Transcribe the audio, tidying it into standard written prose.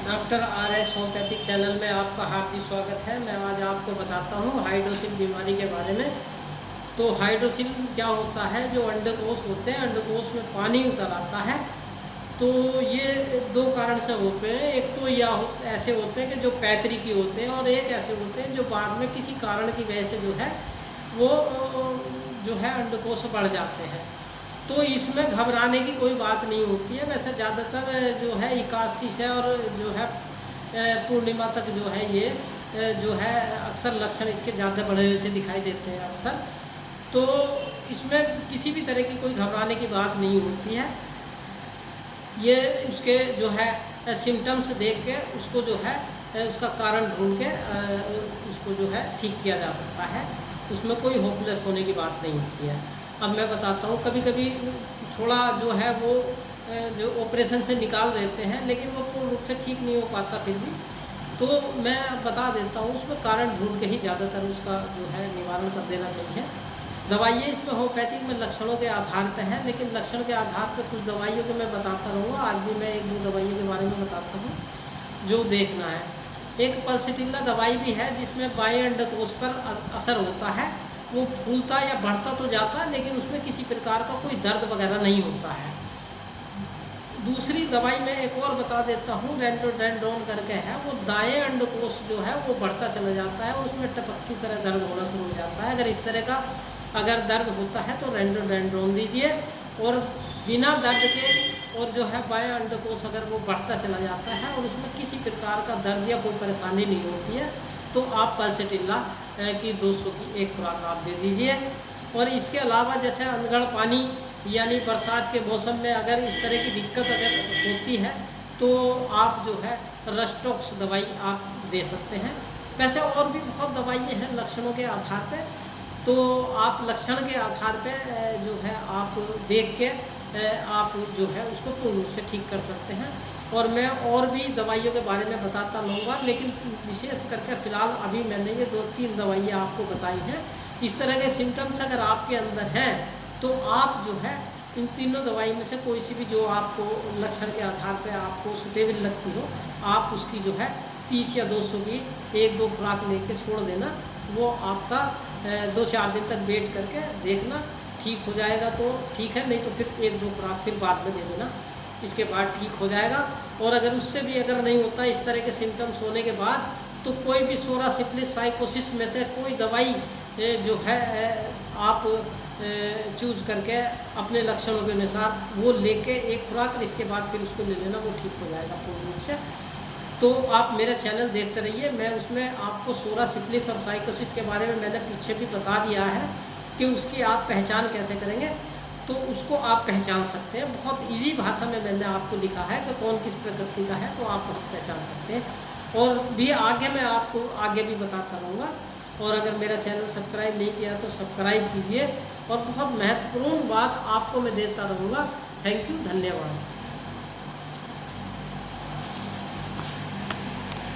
Doctor R S homeopathic channel में आपका हार्दिक स्वागत है। मैं आज आपको बताता हूँ हाइड्रोसिल बीमारी के बारे में। तो हाइड्रोसिल क्या होता है, जो अंडकोश होते हैं, अंडकोश में पानी उतर आता है। तो ये दो कारण से होते हैं। एक तो ऐसे होते हैं कि जो पैतृकी होते हैं, और एक ऐसे होते हैं जो बाद में किसी कारण की वजह से जो है वो जो है अंडकोश बढ़ जाते हैं। तो इसमें घबराने की कोई बात नहीं होती है। वैसे ज़्यादातर जो है 81 से और जो है पूर्णिमा तक जो है ये जो है अक्सर लक्षण इसके ज़्यादा बढ़े हुए से दिखाई देते हैं अक्सर। तो इसमें किसी भी तरह की कोई घबराने की बात नहीं होती है। ये उसके जो है सिम्टम्स देख के उसको जो है उसका कारण ढूंढ के उसको जो है ठीक किया जा सकता है। उसमें कोई होपलेस होने की बात नहीं होती है। अब मैं बताता हूँ, कभी कभी थोड़ा जो है वो जो ऑपरेशन से निकाल देते हैं, लेकिन वो पूर्ण रूप से ठीक नहीं हो पाता फिर भी। तो मैं बता देता हूँ, उसमें कारण ढूंढ के ही ज़्यादातर उसका जो है निवारण कर देना चाहिए। दवाइयाँ इसमें होम्योपैथिक में लक्षणों के आधार पर हैं, लेकिन लक्षण के आधार पर कुछ दवाइयों के मैं बताता रहूँगा। आज भी मैं एक दो दवाइयों के बारे में बताता हूँ जो देखना है। एक पल्सिटिल्ला दवाई भी है जिसमें बाएं अंडकोश पर असर होता है। वो फूलता या बढ़ता तो जाता है, लेकिन उसमें किसी प्रकार का कोई दर्द वगैरह नहीं होता है। दूसरी दवाई मैं एक और बता देता हूँ, रेंडोडेंड्रोन करके है। वो दाएं अंडकोश जो है वो बढ़ता चला जाता है और उसमें टपक की तरह दर्द होना शुरू हो जाता है। अगर इस तरह का दर्द होता है तो रेंडोडेंड्रोन दीजिए। और बिना दर्द के और जो है बाएं अंडकोश अगर वो बढ़ता चला जाता है और उसमें किसी प्रकार का दर्द या कोई परेशानी नहीं होती है, तो आप पल्सिटिल्ला की 200 की एक खुराक आप दे दीजिए। और इसके अलावा जैसे अनगढ़ पानी यानी बरसात के मौसम में अगर इस तरह की दिक्कत अगर होती है, तो आप जो है रस्टॉक्स दवाई आप दे सकते हैं। वैसे और भी बहुत दवाइयाँ हैं लक्षणों के आधार पे। तो आप लक्षण के आधार पे जो है आप देख के आप जो है उसको पूर्ण रूप से ठीक कर सकते हैं। और मैं और भी दवाइयों के बारे में बताता रहूँगा, लेकिन विशेष करके फ़िलहाल अभी मैंने ये 2-3 दवाइयाँ आपको बताई हैं। इस तरह के सिम्टम्स अगर आपके अंदर हैं, तो आप जो है इन तीनों दवाई में से कोई सी भी जो आपको लक्षण के आधार पर आपको सुटेबल लगती हो, आप उसकी जो है 30 या 200 की 1-2 खुराक लेके छोड़ देना। वो आपका 2-4 दिन तक वेट करके देखना, ठीक हो जाएगा तो ठीक है, नहीं तो फिर 1-2 खुराक फिर बाद में दे देना, इसके बाद ठीक हो जाएगा। और अगर उससे भी अगर नहीं होता इस तरह के सिम्टम्स होने के बाद, तो कोई भी सोरा सिफिलिस साइकोसिस में से कोई दवाई जो है आप चूज करके अपने लक्षणों के अनुसार वो लेके एक खुराक, इसके बाद फिर उसको ले लेना, वो ठीक हो जाएगा पूर्ण रूप से। तो आप मेरा चैनल देखते रहिए। मैं उसमें आपको सोरा सिफिलिस और साइकोसिस के बारे में मैंने पीछे भी बता दिया है कि उसकी आप पहचान कैसे करेंगे। तो उसको आप पहचान सकते हैं, बहुत इजी भाषा में मैंने आपको लिखा है कि कौन किस प्रकृति का है, तो आप पहचान सकते हैं। और भी आगे मैं आपको आगे भी बताता रहूँगा। और अगर मेरा चैनल सब्सक्राइब नहीं किया तो सब्सक्राइब कीजिए। और बहुत महत्वपूर्ण बात आपको मैं देता रहूँगा। थैंक यू, धन्यवाद।